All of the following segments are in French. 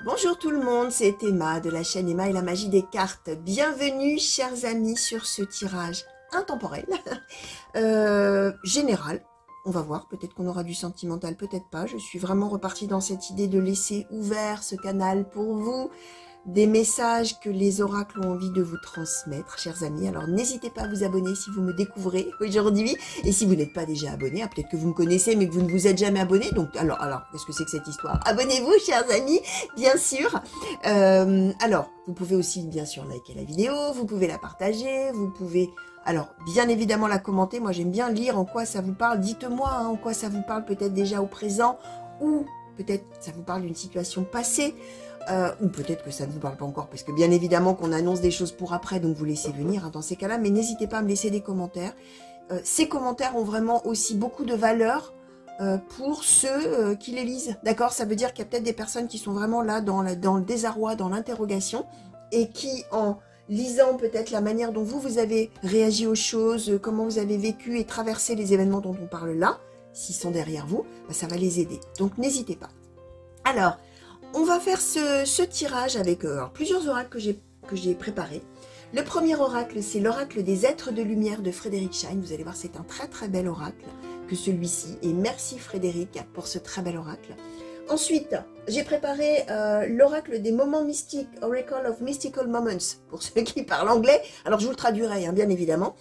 Bonjour tout le monde, c'est Emma de la chaîne Emma et la magie des cartes. Bienvenue chers amis sur ce tirage intemporel, général. On va voir, peut-être qu'on aura du sentimental, peut-être pas. Je suis vraiment repartie dans cette idée de laisser ouvert ce canal pour vous, des messages que les oracles ont envie de vous transmettre, chers amis. Alors n'hésitez pas à vous abonner si vous me découvrez aujourd'hui. Et si vous n'êtes pas déjà abonné, peut-être que vous me connaissez mais que vous ne vous êtes jamais abonné. Donc alors, qu'est-ce que c'est que cette histoire? Abonnez-vous, chers amis, bien sûr. Alors, vous pouvez aussi bien sûr liker la vidéo, vous pouvez la partager, vous pouvez... Alors, bien évidemment la commenter. Moi, j'aime bien lire en quoi ça vous parle. Dites-moi en quoi ça vous parle, peut-être déjà au présent, ou peut-être ça vous parle d'une situation passée. Ou peut-être que ça ne vous parle pas encore, parce que bien évidemment qu'on annonce des choses pour après, donc vous laissez venir dans ces cas-là, mais n'hésitez pas à me laisser des commentaires. Ces commentaires ont vraiment aussi beaucoup de valeur pour ceux qui les lisent, d'accord? Ça veut dire qu'il y a peut-être des personnes qui sont vraiment là dans le désarroi, dans l'interrogation, et qui, en lisant peut-être la manière dont vous avez réagi aux choses, comment vous avez vécu et traversé les événements dont on parle là, s'ils sont derrière vous, bah, ça va les aider. Donc n'hésitez pas. Alors, on va faire ce tirage avec plusieurs oracles que j'ai préparés. Le premier oracle, c'est l'oracle des êtres de lumière de Frédéric Shine. Vous allez voir, c'est un très très bel oracle que celui-ci. Et merci Frédéric pour ce très bel oracle. Ensuite, j'ai préparé l'oracle des moments mystiques, Oracle of Mystical Moments, pour ceux qui parlent anglais. Alors, je vous le traduirai, hein, bien évidemment.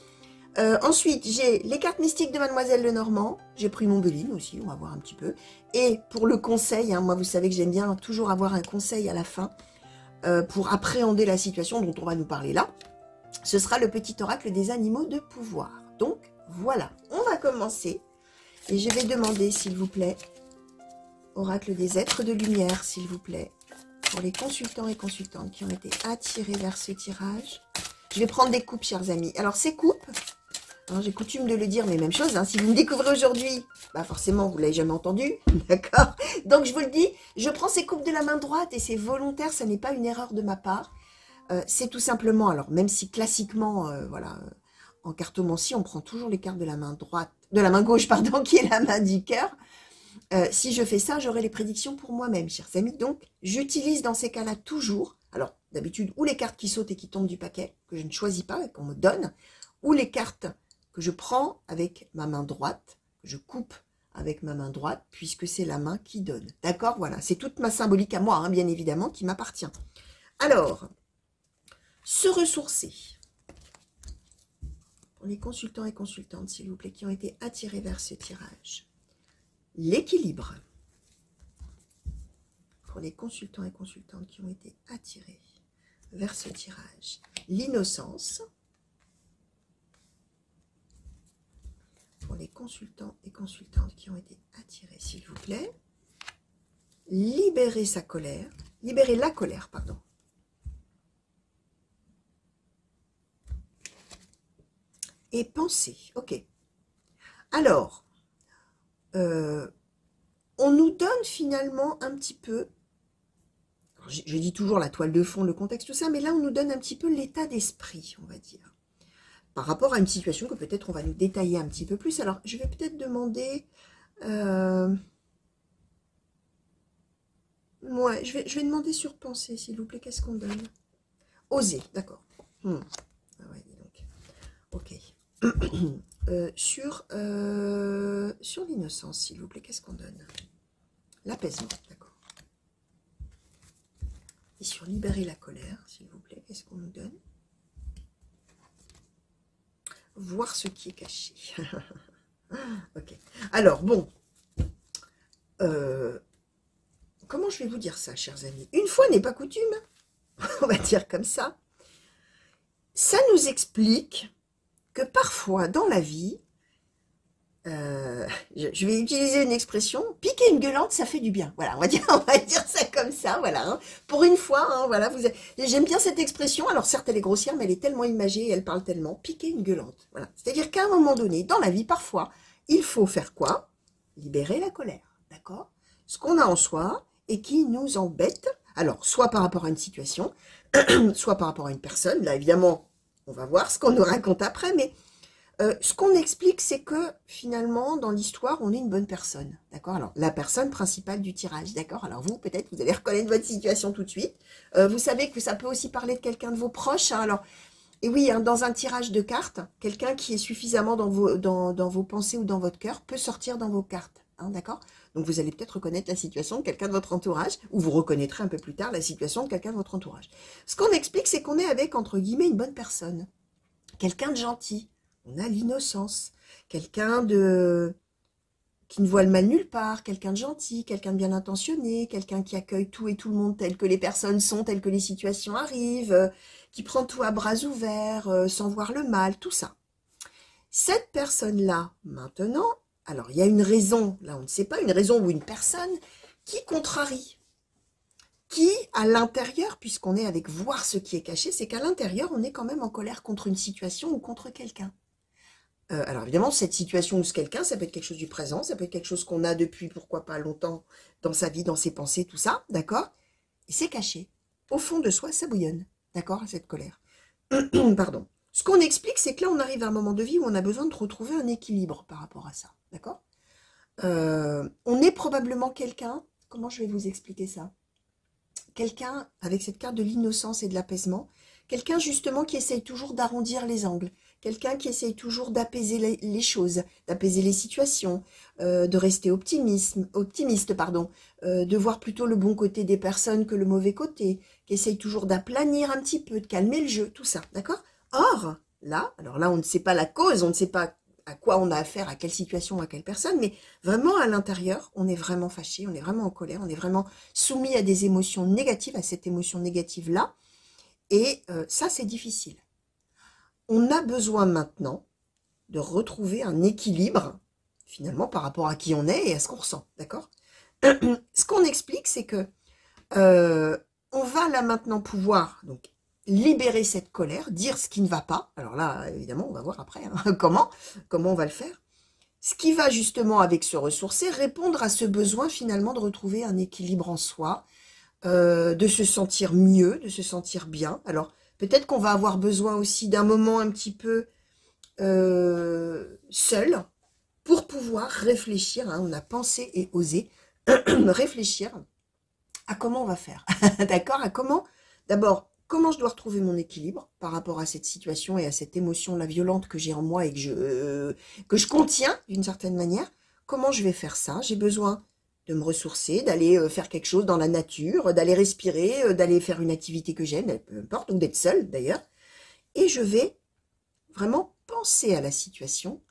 Ensuite, j'ai les cartes mystiques de Mademoiselle Lenormand. J'ai pris mon Béline aussi, on va voir un petit peu. Et pour le conseil, hein, moi vous savez que j'aime bien toujours avoir un conseil à la fin pour appréhender la situation dont on va nous parler là. Ce sera le petit oracle des animaux de pouvoir. Donc voilà, on va commencer. Et je vais demander s'il vous plaît, oracle des êtres de lumière s'il vous plaît, pour les consultants et consultantes qui ont été attirés vers ce tirage. Je vais prendre des coupes chers amis. Alors ces coupes... Hein, j'ai coutume de le dire, mais même chose, hein, si vous me découvrez aujourd'hui, bah forcément, vous ne l'avez jamais entendu, d'accord? Donc, je vous le dis, je prends ces coupes de la main droite et c'est volontaire, ça n'est pas une erreur de ma part. C'est tout simplement, alors, même si classiquement, voilà, en cartomancie, on prend toujours les cartes de la main droite, de la main gauche, pardon, qui est la main du cœur. Si je fais ça, j'aurai les prédictions pour moi-même, chers amis. Donc, j'utilise dans ces cas-là toujours, alors, d'habitude, ou les cartes qui sautent et qui tombent du paquet, que je ne choisis pas et qu'on me donne, ou les cartes que je prends avec ma main droite, que je coupe avec ma main droite, puisque c'est la main qui donne. D'accord? Voilà, c'est toute ma symbolique à moi, hein, bien évidemment, qui m'appartient. Alors, se ressourcer. Pour les consultants et consultantes, s'il vous plaît, qui ont été attirés vers ce tirage. L'équilibre. Pour les consultants et consultantes qui ont été attirés vers ce tirage. L'innocence. Pour les consultants et consultantes qui ont été attirés, s'il vous plaît. Libérer sa colère. Libérer la colère, pardon. Et penser. Ok. Alors, on nous donne finalement un petit peu, je dis toujours la toile de fond, le contexte, tout ça, mais là on nous donne un petit peu l'état d'esprit, on va dire. Par rapport à une situation que peut-être on va nous détailler un petit peu plus. Alors, je vais peut-être demander... Ouais, je vais demander sur penser, s'il vous plaît, qu'est-ce qu'on donne? Oser, d'accord. Ah ouais, dis donc. Ok. Sur l'innocence, s'il vous plaît, qu'est-ce qu'on donne? L'apaisement, d'accord. Et sur libérer la colère, s'il vous plaît, qu'est-ce qu'on nous donne? Voir ce qui est caché. Ok. Alors, bon. Comment je vais vous dire ça, chers amis? Une fois n'est pas coutume, on va dire comme ça. Ça nous explique que parfois, dans la vie, je vais utiliser une expression, piquer une gueulante, ça fait du bien. Voilà, on va dire ça comme ça, voilà. Hein. Pour une fois, hein, voilà, j'aime bien cette expression. Alors certes, elle est grossière, mais elle est tellement imagée et elle parle tellement. Piquer une gueulante, voilà. C'est-à-dire qu'à un moment donné, dans la vie, parfois, il faut faire quoi? Libérer la colère, d'accord? Ce qu'on a en soi et qui nous embête. Alors, soit par rapport à une situation, soit par rapport à une personne. Là, évidemment, on va voir ce qu'on nous raconte après, mais Ce qu'on explique, c'est que finalement, dans l'histoire, on est une bonne personne. D'accord? Alors, la personne principale du tirage. D'accord? Alors, vous, peut-être, vous allez reconnaître votre situation tout de suite. Vous savez que ça peut aussi parler de quelqu'un de vos proches, hein. Alors, et oui, hein, dans un tirage de cartes, quelqu'un qui est suffisamment dans vos pensées ou dans votre cœur peut sortir dans vos cartes. Hein, d'accord? Donc, vous allez peut-être reconnaître la situation de quelqu'un de votre entourage, ou vous reconnaîtrez un peu plus tard la situation de quelqu'un de votre entourage. Ce qu'on explique, c'est qu'on est avec, entre guillemets, une bonne personne. Quelqu'un de gentil. On a l'innocence. Quelqu'un de qui ne voit le mal nulle part, quelqu'un de gentil, quelqu'un de bien intentionné, quelqu'un qui accueille tout et tout le monde tel que les personnes sont, tel que les situations arrivent, qui prend tout à bras ouverts, sans voir le mal, tout ça. Cette personne-là, maintenant, alors il y a une raison, là on ne sait pas, une raison ou une personne qui contrarie, qui à l'intérieur, puisqu'on est avec voir ce qui est caché, c'est qu'à l'intérieur on est quand même en colère contre une situation ou contre quelqu'un. Alors évidemment, cette situation ou ce quelqu'un, ça peut être quelque chose du présent, ça peut être quelque chose qu'on a depuis, pourquoi pas, longtemps dans sa vie, dans ses pensées, tout ça, d'accord? Et c'est caché. Au fond de soi, ça bouillonne, d'accord, cette colère. Pardon. Ce qu'on explique, c'est que là, on arrive à un moment de vie où on a besoin de retrouver un équilibre par rapport à ça, d'accord? On est probablement quelqu'un, comment je vais vous expliquer ça? Quelqu'un avec cette carte de l'innocence et de l'apaisement, quelqu'un justement qui essaye toujours d'arrondir les angles, quelqu'un qui essaye toujours d'apaiser les choses, d'apaiser les situations, de rester optimiste, pardon, de voir plutôt le bon côté des personnes que le mauvais côté, qui essaye toujours d'aplanir un petit peu, de calmer le jeu, tout ça, d'accord? Or, là, alors là, on ne sait pas la cause, on ne sait pas à quoi on a affaire, à quelle situation, à quelle personne, mais vraiment à l'intérieur, on est vraiment fâché, on est vraiment en colère, on est vraiment soumis à des émotions négatives, à cette émotion négative-là, et ça, c'est difficile. On a besoin maintenant de retrouver un équilibre, finalement, par rapport à qui on est et à ce qu'on ressent, d'accord? Ce qu'on explique, c'est que on va là maintenant pouvoir donc libérer cette colère, dire ce qui ne va pas. Alors là, évidemment, on va voir après hein, comment on va le faire. Ce qui va justement, avec se ressourcer, répondre à ce besoin finalement de retrouver un équilibre en soi, de se sentir mieux, de se sentir bien. Alors, peut-être qu'on va avoir besoin aussi d'un moment un petit peu seul pour pouvoir réfléchir. Hein, on a pensé et osé réfléchir à comment on va faire. D'accord? À comment, d'abord, comment je dois retrouver mon équilibre par rapport à cette situation et à cette émotion-là violente que j'ai en moi et que je contiens d'une certaine manière. Comment je vais faire ça? J'ai besoin de me ressourcer, d'aller faire quelque chose dans la nature, d'aller respirer, d'aller faire une activité que j'aime, peu importe, ou d'être seule d'ailleurs. Et je vais vraiment penser à la situation,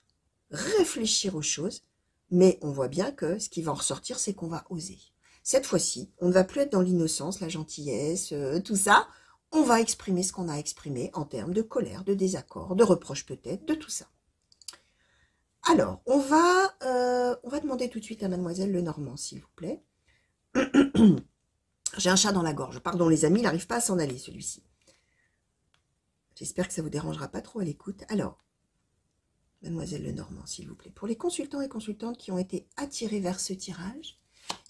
réfléchir aux choses, mais on voit bien que ce qui va en ressortir, c'est qu'on va oser. Cette fois-ci, on ne va plus être dans l'innocence, la gentillesse, tout ça. On va exprimer ce qu'on a exprimé en termes de colère, de désaccord, de reproche peut-être, de tout ça. Alors, on va demander tout de suite à Mademoiselle Lenormand, s'il vous plaît. J'ai un chat dans la gorge. Pardon les amis, il n'arrive pas à s'en aller celui-ci. J'espère que ça ne vous dérangera pas trop à l'écoute. Alors, Mademoiselle Lenormand, s'il vous plaît. Pour les consultants et consultantes qui ont été attirés vers ce tirage,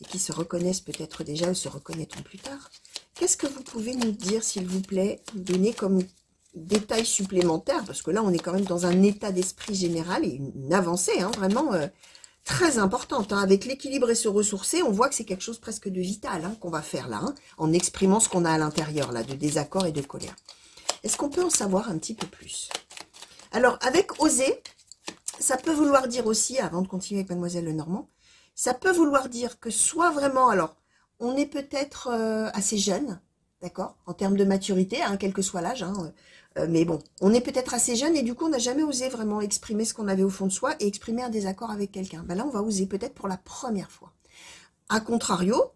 et qui se reconnaissent peut-être déjà ou se reconnaîtront plus tard, qu'est-ce que vous pouvez nous dire, s'il vous plaît, nous donner comme détails supplémentaires, parce que là, on est quand même dans un état d'esprit général et une avancée, hein, vraiment très importante. Hein. Avec l'équilibre et se ressourcer, on voit que c'est quelque chose presque de vital hein, qu'on va faire là, hein, en exprimant ce qu'on a à l'intérieur, là, de désaccord et de colère. Est-ce qu'on peut en savoir un petit peu plus? Alors, avec oser, ça peut vouloir dire aussi, avant de continuer avec Mademoiselle Lenormand, ça peut vouloir dire que soit vraiment, alors, on est peut-être assez jeune, d'accord, en termes de maturité, hein, quel que soit l'âge, hein, mais bon, on est peut-être assez jeune et du coup, on n'a jamais osé vraiment exprimer ce qu'on avait au fond de soi et exprimer un désaccord avec quelqu'un. Ben là, on va oser peut-être pour la première fois. A contrario,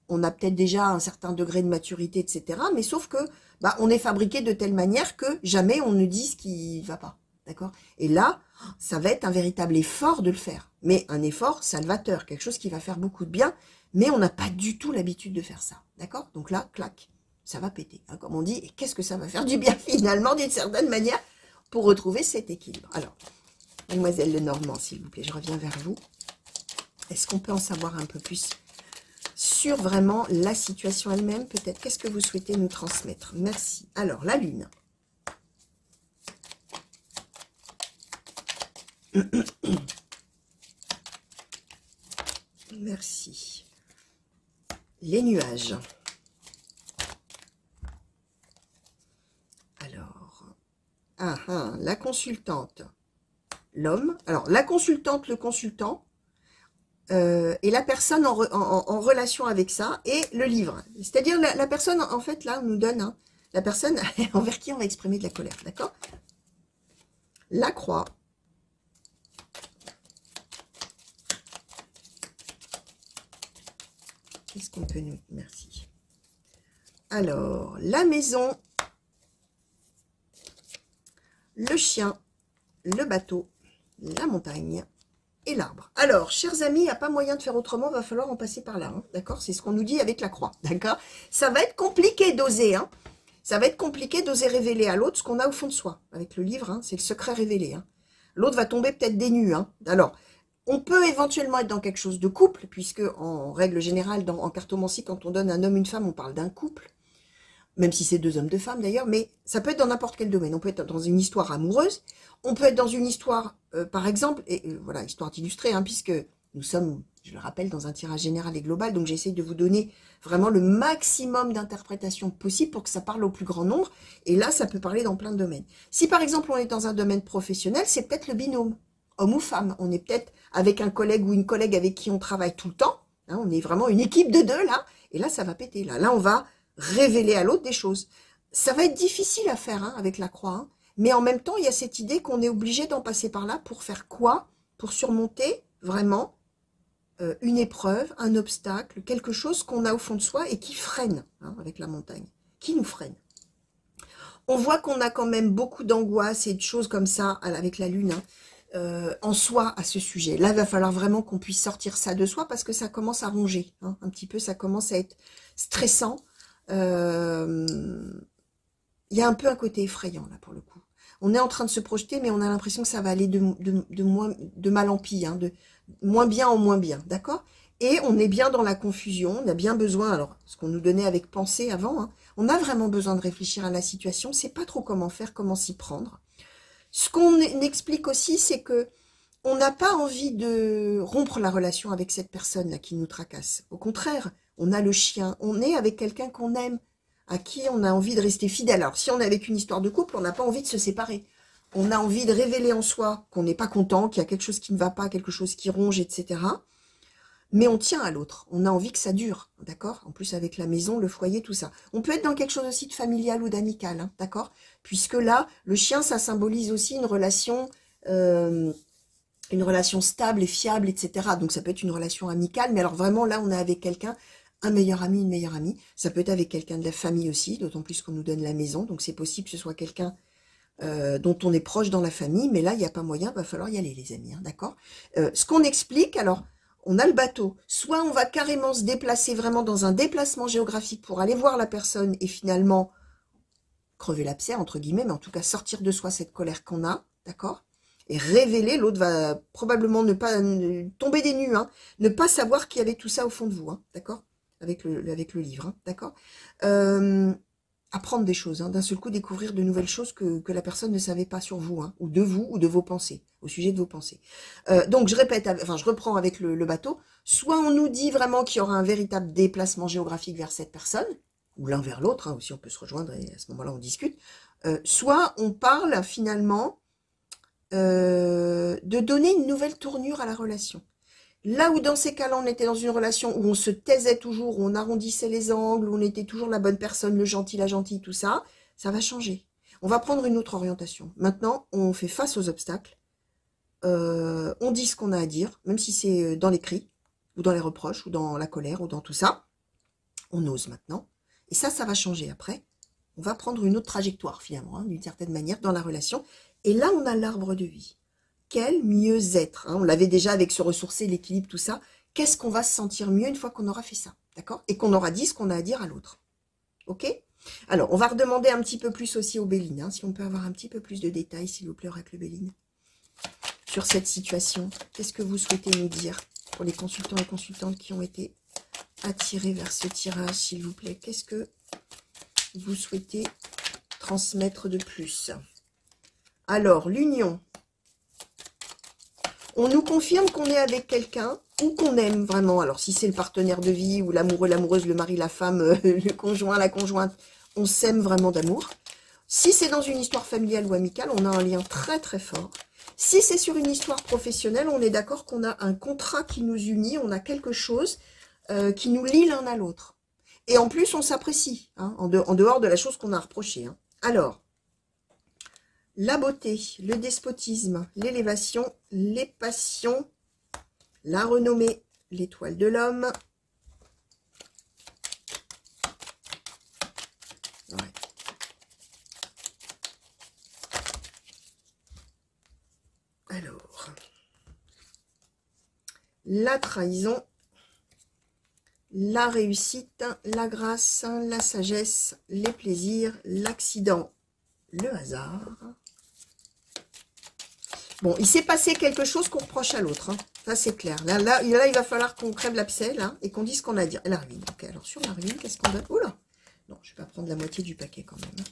on a peut-être déjà un certain degré de maturité, etc., mais sauf que, bah, on est fabriqué de telle manière que jamais on ne dit ce qui va pas. D'accord? Et là, ça va être un véritable effort de le faire. Mais un effort salvateur, quelque chose qui va faire beaucoup de bien, mais on n'a pas du tout l'habitude de faire ça. D'accord? Donc là, clac, ça va péter, hein, comme on dit. Et qu'est-ce que ça va faire du bien finalement, d'une certaine manière, pour retrouver cet équilibre? Alors, Mademoiselle Lenormand, s'il vous plaît, je reviens vers vous. Est-ce qu'on peut en savoir un peu plus sur vraiment la situation elle-même? Peut-être, qu'est-ce que vous souhaitez nous transmettre? Merci. Alors, la Lune. Merci. Les nuages. Alors, la consultante, l'homme. Alors, la consultante, le consultant, et la personne en relation avec ça, et le livre. C'est-à-dire, la personne, en fait, là, on nous donne, hein, la personne envers qui on va exprimer de la colère, d'accord? La croix. Qu'est-ce qu'on peut nous... Merci. Alors, la maison, le chien, le bateau, la montagne et l'arbre. Alors, chers amis, il n'y a pas moyen de faire autrement, va falloir en passer par là, hein, d'accord? C'est ce qu'on nous dit avec la croix, d'accord? Ça va être compliqué d'oser, hein? Ça va être compliqué d'oser révéler à l'autre ce qu'on a au fond de soi. Avec le livre, hein, c'est le secret révélé. Hein. L'autre va tomber peut-être des nues. Hein. Alors, on peut éventuellement être dans quelque chose de couple, puisque en règle générale, en cartomancie, quand on donne un homme, une femme, on parle d'un couple. Même si c'est deux hommes, deux femmes d'ailleurs, mais ça peut être dans n'importe quel domaine. On peut être dans une histoire amoureuse, on peut être dans une histoire, par exemple, et voilà, histoire d'illustrer, hein, puisque nous sommes, je le rappelle, dans un tirage général et global, donc j'essaie de vous donner vraiment le maximum d'interprétations possible pour que ça parle au plus grand nombre, et là, ça peut parler dans plein de domaines. Si par exemple, on est dans un domaine professionnel, c'est peut-être le binôme, homme ou femme. On est peut-être avec un collègue ou une collègue avec qui on travaille tout le temps, hein, on est vraiment une équipe de deux, là, et là, ça va péter. Là on va révéler à l'autre des choses. Ça va être difficile à faire, hein, avec la croix, hein, mais en même temps, il y a cette idée qu'on est obligé d'en passer par là pour faire quoi? Pour surmonter vraiment une épreuve, un obstacle, quelque chose qu'on a au fond de soi et qui freine, hein, avec la montagne, qui nous freine. On voit qu'on a quand même beaucoup d'angoisse et de choses comme ça avec la lune, hein, en soi à ce sujet. Là, il va falloir vraiment qu'on puisse sortir ça de soi parce que ça commence à ronger, hein, un petit peu, ça commence à être stressant. Il y a un peu un côté effrayant là pour le coup. On est en train de se projeter, mais on a l'impression que ça va aller de mal en pis, hein, de moins bien en moins bien, d'accord? Et on est bien dans la confusion, on a bien besoin, alors ce qu'on nous donnait avec pensée avant, hein, on a vraiment besoin de réfléchir à la situation, c'est pas trop comment faire, comment s'y prendre. Ce qu'on explique aussi, c'est que on n'a pas envie de rompre la relation avec cette personne là qui nous tracasse. Au contraire, on a le chien, on est avec quelqu'un qu'on aime, à qui on a envie de rester fidèle. Alors, si on est avec une histoire de couple, on n'a pas envie de se séparer. On a envie de révéler en soi qu'on n'est pas content, qu'il y a quelque chose qui ne va pas, quelque chose qui ronge, etc. Mais on tient à l'autre. On a envie que ça dure, d'accord? En plus, avec la maison, le foyer, tout ça. On peut être dans quelque chose aussi de familial ou d'amical, hein, d'accord? Puisque là, le chien, ça symbolise aussi une relation stable et fiable, etc. Donc, ça peut être une relation amicale, mais alors vraiment, là, on est avec quelqu'un, un meilleur ami, une meilleure amie. Ça peut être avec quelqu'un de la famille aussi, d'autant plus qu'on nous donne la maison. Donc, c'est possible que ce soit quelqu'un dont on est proche dans la famille, mais là, il n'y a pas moyen, il va falloir y aller, les amis, hein, d'accord? Ce qu'on explique, alors, on a le bateau. Soit on va carrément se déplacer vraiment dans un déplacement géographique pour aller voir la personne et finalement crever l'abcès, entre guillemets, mais en tout cas sortir de soi cette colère qu'on a, d'accord? Et révéler, l'autre va probablement ne pas tomber des nues, hein, ne pas savoir qu'il y avait tout ça au fond de vous, hein, d'accord? Avec le livre, hein, d'accord? Apprendre des choses, hein, d'un seul coup découvrir de nouvelles choses que la personne ne savait pas sur vous, hein, ou de vos pensées, au sujet de vos pensées. Donc je répète, enfin je reprends avec le bateau, soit on nous dit vraiment qu'il y aura un véritable déplacement géographique vers cette personne, ou l'un vers l'autre, hein, aussi on peut se rejoindre et à ce moment-là on discute, soit on parle finalement de donner une nouvelle tournure à la relation. Là où dans ces cas-là, on était dans une relation où on se taisait toujours, où on arrondissait les angles, où on était toujours la bonne personne, le gentil, la gentille, tout ça, ça va changer. On va prendre une autre orientation. Maintenant, on fait face aux obstacles, on dit ce qu'on a à dire, même si c'est dans les cris, ou dans les reproches, ou dans la colère, ou dans tout ça. On ose maintenant. Et ça va changer après. On va prendre une autre trajectoire, finalement, hein, d'une certaine manière, dans la relation. Et là, on a l'arbre de vie. Quel mieux-être, hein, on l'avait déjà avec se ressourcer, l'équilibre, tout ça. Qu'est-ce qu'on va se sentir mieux une fois qu'on aura fait ça, d'accord? Et qu'on aura dit ce qu'on a à dire à l'autre. Ok? Alors, on va redemander un petit peu plus aussi aux Béline, hein, si on peut avoir un petit peu plus de détails, s'il vous plaît, Oracle Béline, sur cette situation. Qu'est-ce que vous souhaitez nous dire pour les consultants et consultantes qui ont été attirés vers ce tirage, s'il vous plaît? Qu'est-ce que vous souhaitez transmettre de plus? Alors, l'union. On nous confirme qu'on est avec quelqu'un ou qu'on aime vraiment. Alors, si c'est le partenaire de vie ou l'amoureux, l'amoureuse, le mari, la femme, le conjoint, la conjointe, on s'aime vraiment d'amour. Si c'est dans une histoire familiale ou amicale, on a un lien très très fort. Si c'est sur une histoire professionnelle, on est d'accord qu'on a un contrat qui nous unit, on a quelque chose qui nous lie l'un à l'autre. Et en plus, on s'apprécie, hein, en dehors de la chose qu'on a reprochée. Hein. Alors, la beauté, le despotisme, l'élévation, les passions, la renommée, l'étoile de l'homme. Ouais. Alors, la trahison, la réussite, la grâce, la sagesse, les plaisirs, l'accident, le hasard. Bon, il s'est passé quelque chose qu'on reproche à l'autre. Hein. Ça, c'est clair. Là, il va falloir qu'on crève l'abcès, là, et qu'on dise ce qu'on a à dire. La ruine. Ok, alors sur la ruine, qu'est-ce qu'on donne? Oula! Non, je ne vais pas prendre la moitié du paquet quand même. Hein.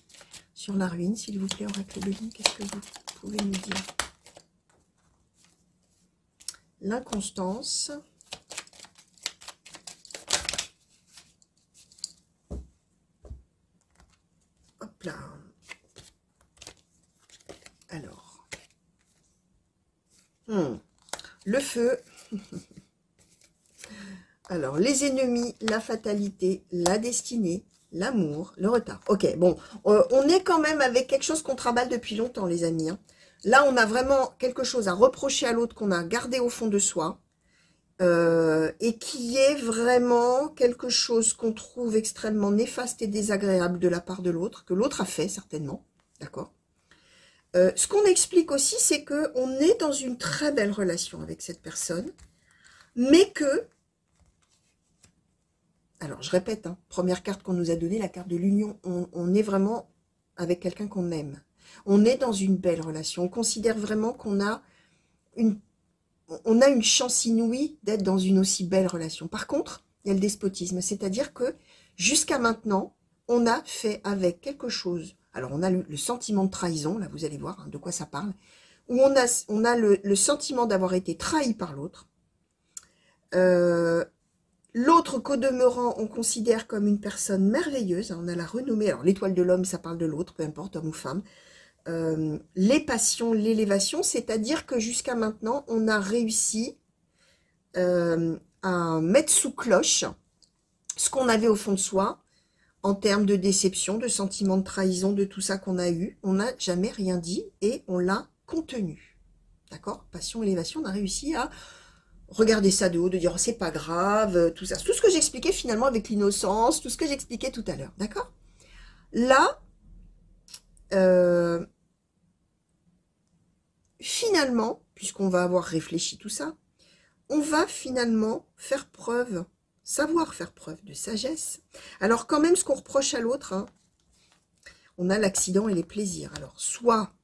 Sur la ruine, s'il vous plaît, oracle de ligne, qu'est-ce que vous pouvez nous dire? L'inconstance. Hop là. Alors. Le feu. Alors, les ennemis, la fatalité, la destinée, l'amour, le retard. Ok, bon, on est quand même avec quelque chose qu'on travaille depuis longtemps, les amis. Hein. Là, on a vraiment quelque chose à reprocher à l'autre qu'on a gardé au fond de soi. Et qui est vraiment quelque chose qu'on trouve extrêmement néfaste et désagréable de la part de l'autre, que l'autre a fait certainement, d'accord. Ce qu'on explique aussi, c'est qu'on est dans une très belle relation avec cette personne, mais que, alors je répète, hein, première carte qu'on nous a donnée, la carte de l'union, on est vraiment avec quelqu'un qu'on aime. On est dans une belle relation, on considère vraiment qu'on a une chance inouïe d'être dans une aussi belle relation. Par contre, il y a le despotisme, c'est-à-dire que jusqu'à maintenant, on a fait avec quelque chose. Alors, on a le sentiment de trahison, là, vous allez voir hein, de quoi ça parle, où on a le sentiment d'avoir été trahi par l'autre. L'autre, qu'au demeurant, on considère comme une personne merveilleuse. On a la renommée. Alors, l'étoile de l'homme, ça parle de l'autre, peu importe, homme ou femme. Les passions, l'élévation, c'est-à-dire que jusqu'à maintenant, on a réussi à mettre sous cloche ce qu'on avait au fond de soi, en termes de déception, de sentiment de trahison, de tout ça qu'on a eu. On n'a jamais rien dit et on l'a contenu. D'accord? Passion, élévation, on a réussi à regarder ça de haut, de dire oh, c'est pas grave, tout ça. Tout ce que j'expliquais finalement avec l'innocence, tout ce que j'expliquais tout à l'heure. D'accord? Là, finalement, puisqu'on va avoir réfléchi tout ça, on va finalement faire preuve, savoir faire preuve de sagesse. Alors quand même, ce qu'on reproche à l'autre, hein, on a l'accident et les plaisirs. Alors soit,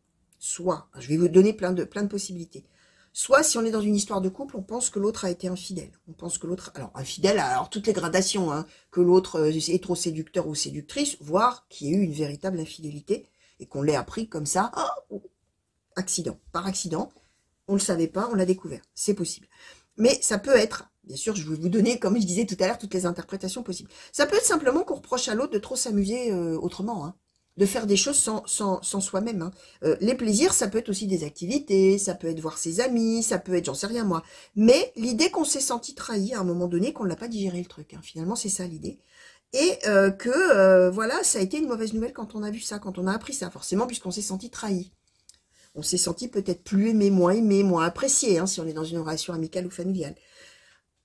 je vais vous donner plein de possibilités. Soit si on est dans une histoire de couple, on pense que l'autre a été infidèle. On pense que l'autre, alors infidèle, alors toutes les gradations, hein, que l'autre est trop séducteur ou séductrice, voire qu'il y ait eu une véritable infidélité et qu'on l'ait appris comme ça, oh, accident, par accident, on ne le savait pas, on l'a découvert, c'est possible. Mais ça peut être, bien sûr, je vais vous donner, comme je disais tout à l'heure, toutes les interprétations possibles. Ça peut être simplement qu'on reproche à l'autre de trop s'amuser autrement, hein, de faire des choses sans soi-même. Hein. Les plaisirs, ça peut être aussi des activités, ça peut être voir ses amis, ça peut être, j'en sais rien moi. Mais l'idée qu'on s'est senti trahi à un moment donné, qu'on ne l'a pas digéré le truc, hein, finalement c'est ça l'idée. Et voilà, ça a été une mauvaise nouvelle quand on a vu ça, quand on a appris ça, forcément, puisqu'on s'est senti trahi. On s'est senti peut-être plus aimé, moins apprécié, hein, si on est dans une relation amicale ou familiale.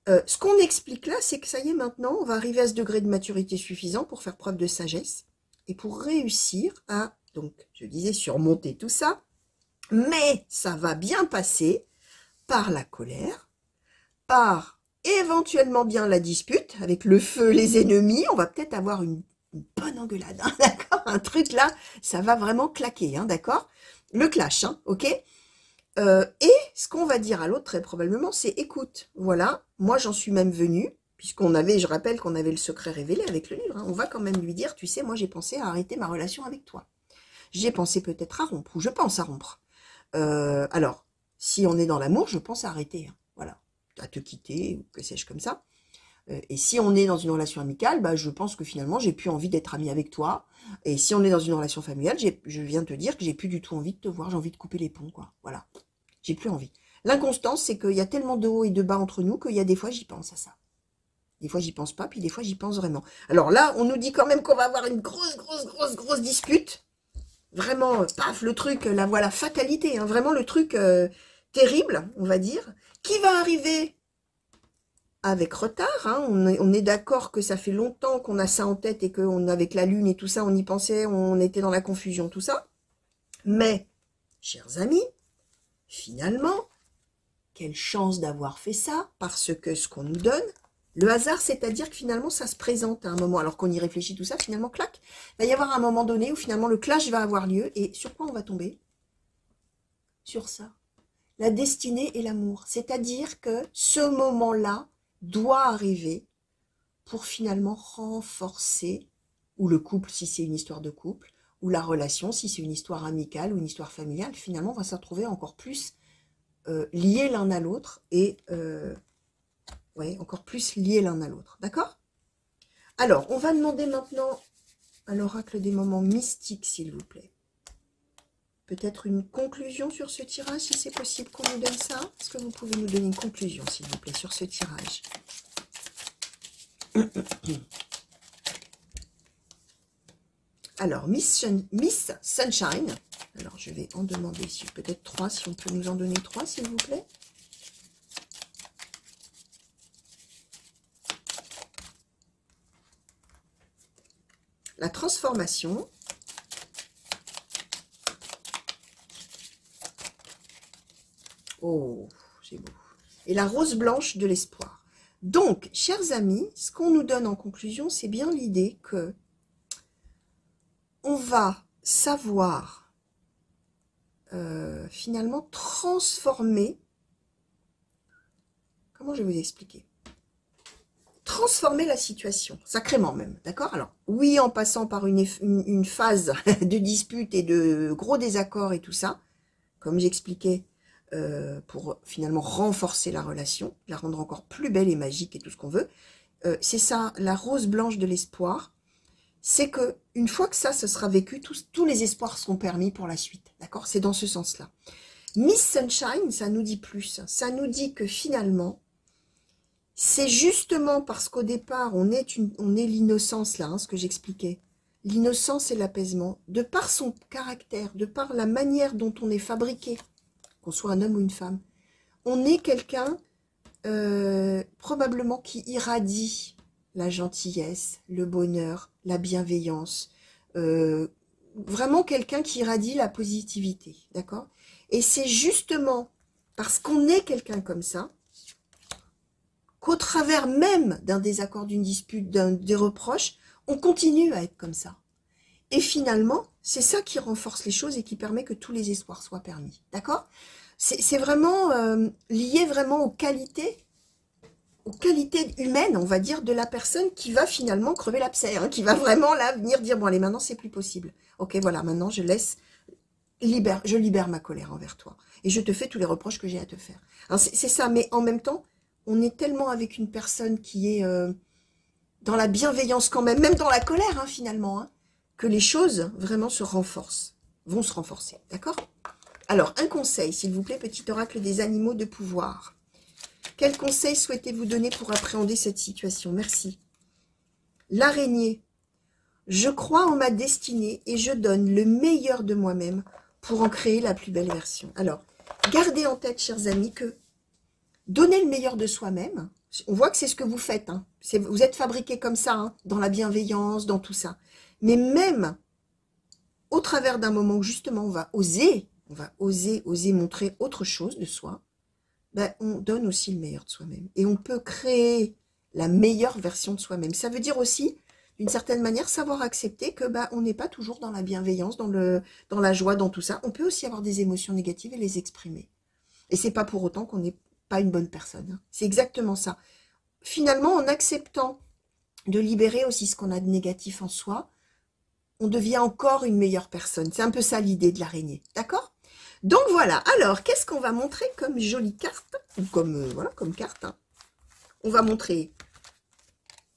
Ce qu'on explique là, c'est que ça y est, maintenant, on va arriver à ce degré de maturité suffisant pour faire preuve de sagesse et pour réussir à, donc, je disais, surmonter tout ça. Mais ça va bien passer par la colère, par éventuellement bien la dispute, avec le feu, les ennemis. On va peut-être avoir une bonne engueulade, hein, d'accord? Un truc là, ça va vraiment claquer, hein, d'accord? Le clash, hein, ok? Et ce qu'on va dire à l'autre, très probablement, c'est « Écoute, voilà, moi j'en suis même venue, puisqu'on avait, je rappelle qu'on avait le secret révélé avec le livre, hein, on va quand même lui dire, tu sais, moi j'ai pensé à arrêter ma relation avec toi. J'ai pensé peut-être à rompre, ou je pense à rompre. Alors, Si on est dans l'amour, je pense à arrêter, hein, voilà, à te quitter, ou que sais-je comme ça. Et si on est dans une relation amicale, bah, je pense que finalement, j'ai plus envie d'être amie avec toi. Et si on est dans une relation familiale, je viens de te dire que j'ai plus du tout envie de te voir, j'ai envie de couper les ponts, quoi. Voilà, j'ai plus envie. L'inconstance, c'est qu'il y a tellement de hauts et de bas entre nous qu'il y a des fois, j'y pense à ça. Des fois, j'y pense pas, puis des fois, j'y pense vraiment. Alors là, on nous dit quand même qu'on va avoir une grosse dispute. Vraiment, paf, le truc, la voilà, fatalité, hein, vraiment le truc terrible, on va dire, qui va arriver avec retard, hein, on est d'accord que ça fait longtemps qu'on a ça en tête et qu'on avec la lune et tout ça, on y pensait, on était dans la confusion, tout ça. Mais, chers amis, finalement, quelle chance d'avoir fait ça, parce que ce qu'on nous donne, le hasard, c'est-à-dire que finalement, ça se présente à un moment, alors qu'on y réfléchit, tout ça, finalement, clac, il va y avoir un moment donné où finalement le clash va avoir lieu, et sur quoi on va tomber? Sur ça. La destinée et l'amour. C'est-à-dire que ce moment-là doit arriver pour finalement renforcer, ou le couple si c'est une histoire de couple, ou la relation si c'est une histoire amicale ou une histoire familiale, finalement on va se retrouver encore plus liés l'un à l'autre, et ouais, encore plus liés l'un à l'autre, d'accord? Alors, on va demander maintenant à l'oracle des moments mystiques, s'il vous plaît. Peut-être une conclusion sur ce tirage, si c'est possible qu'on nous donne ça. Est-ce que vous pouvez nous donner une conclusion, s'il vous plaît, sur ce tirage? Alors, Miss Sunshine. Alors, je vais en demander peut-être 3, si on peut nous en donner 3, s'il vous plaît. La transformation. Oh, c'est beau. Et la rose blanche de l'espoir. Donc, chers amis, ce qu'on nous donne en conclusion, c'est bien l'idée que on va savoir finalement transformer, comment je vais vous expliquer? Transformer la situation, sacrément même, d'accord? Alors, oui, en passant par une phase de dispute et de gros désaccords et tout ça, comme j'expliquais, pour finalement renforcer la relation, la rendre encore plus belle et magique et tout ce qu'on veut. C'est ça, la rose blanche de l'espoir. C'est que une fois que ça sera vécu, tous les espoirs seront permis pour la suite. D'accord? C'est dans ce sens-là. Miss Sunshine, ça nous dit plus. Ça nous dit que finalement, c'est justement parce qu'au départ, on est l'innocence là, hein, ce que j'expliquais. L'innocence et l'apaisement, de par son caractère, de par la manière dont on est fabriqué, qu'on soit un homme ou une femme, on est quelqu'un probablement qui irradie la gentillesse, le bonheur, la bienveillance, vraiment quelqu'un qui irradie la positivité, d'accord? Et c'est justement parce qu'on est quelqu'un comme ça, qu'au travers même d'un désaccord, d'une dispute, des reproches, on continue à être comme ça. Et finalement, c'est ça qui renforce les choses et qui permet que tous les espoirs soient permis, d'accord? C'est vraiment lié vraiment aux qualités humaines, on va dire, de la personne qui va finalement crever l'abcès, hein, qui va vraiment là venir dire, bon allez, maintenant c'est plus possible. Ok, voilà, maintenant je libère ma colère envers toi. Et je te fais tous les reproches que j'ai à te faire. C'est ça, mais en même temps, on est tellement avec une personne qui est dans la bienveillance quand même dans la colère, hein, finalement, hein, que les choses vraiment vont se renforcer, d'accord? Alors, un conseil, s'il vous plaît, petit oracle des animaux de pouvoir. Quel conseil souhaitez-vous donner pour appréhender cette situation? Merci. L'araignée. Je crois en ma destinée et je donne le meilleur de moi-même pour en créer la plus belle version. Alors, gardez en tête, chers amis, que donner le meilleur de soi-même, on voit que c'est ce que vous faites. Hein. Vous êtes fabriqués comme ça, hein, dans la bienveillance, dans tout ça. Mais même au travers d'un moment où justement on va oser montrer autre chose de soi, ben, on donne aussi le meilleur de soi-même. Et on peut créer la meilleure version de soi-même. Ça veut dire aussi, d'une certaine manière, savoir accepter que ben, on n'est pas toujours dans la bienveillance, dans la joie, dans tout ça. On peut aussi avoir des émotions négatives et les exprimer. Et c'est pas pour autant qu'on n'est pas une bonne personne. Hein. C'est exactement ça. Finalement, en acceptant de libérer aussi ce qu'on a de négatif en soi, on devient encore une meilleure personne. C'est un peu ça l'idée de l'araignée. D'accord ? Donc voilà, alors qu'est-ce qu'on va montrer comme jolie carte, ou comme, voilà, comme carte, hein. On va montrer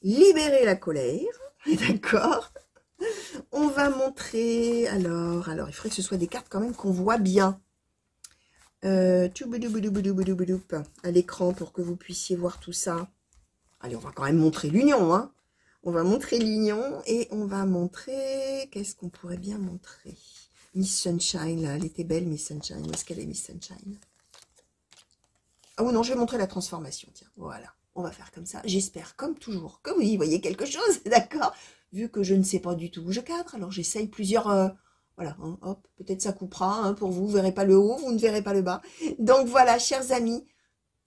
libérer la colère, d'accord. On va montrer, alors, il faudrait que ce soit des cartes quand même qu'on voit bien. À l'écran pour que vous puissiez voir tout ça. Allez, on va quand même montrer l'union, hein. On va montrer l'union et on va montrer... Qu'est-ce qu'on pourrait bien montrer? Miss Sunshine, là, elle était belle, Miss Sunshine. Où est-ce qu'elle est, Miss Sunshine? Ah oui, non, je vais montrer la transformation, tiens, voilà. On va faire comme ça. J'espère, comme toujours, que vous y voyez quelque chose, d'accord? Vu que je ne sais pas du tout où je cadre, alors j'essaye plusieurs... voilà, hein, hop, peut-être ça coupera, hein, pour vous verrez pas le haut, vous ne verrez pas le bas. Donc voilà, chers amis,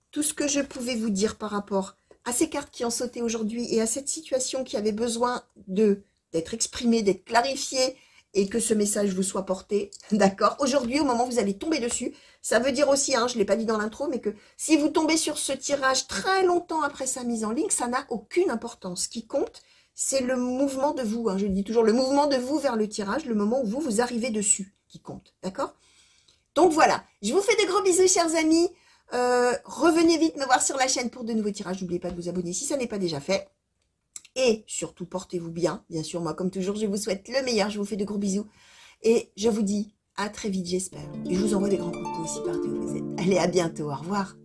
tout ce que je pouvais vous dire par rapport à ces cartes qui ont sauté aujourd'hui et à cette situation qui avait besoin d'être exprimée, d'être clarifiée, et que ce message vous soit porté, d'accord? Aujourd'hui, au moment où vous allez tomber dessus, ça veut dire aussi, hein, je ne l'ai pas dit dans l'intro, mais que si vous tombez sur ce tirage très longtemps après sa mise en ligne, ça n'a aucune importance. Ce qui compte, c'est le mouvement de vous, hein, je le dis toujours, le mouvement de vous vers le tirage, le moment où vous arrivez dessus, qui compte, d'accord? Donc voilà, je vous fais de gros bisous, chers amis. Revenez vite me voir sur la chaîne pour de nouveaux tirages. N'oubliez pas de vous abonner si ça n'est pas déjà fait. Et surtout, portez-vous bien. Bien sûr, moi, comme toujours, je vous souhaite le meilleur. Je vous fais de gros bisous. Et je vous dis à très vite, j'espère. Et je vous envoie des grands coups de pouce ici partout où vous êtes. Allez, à bientôt. Au revoir.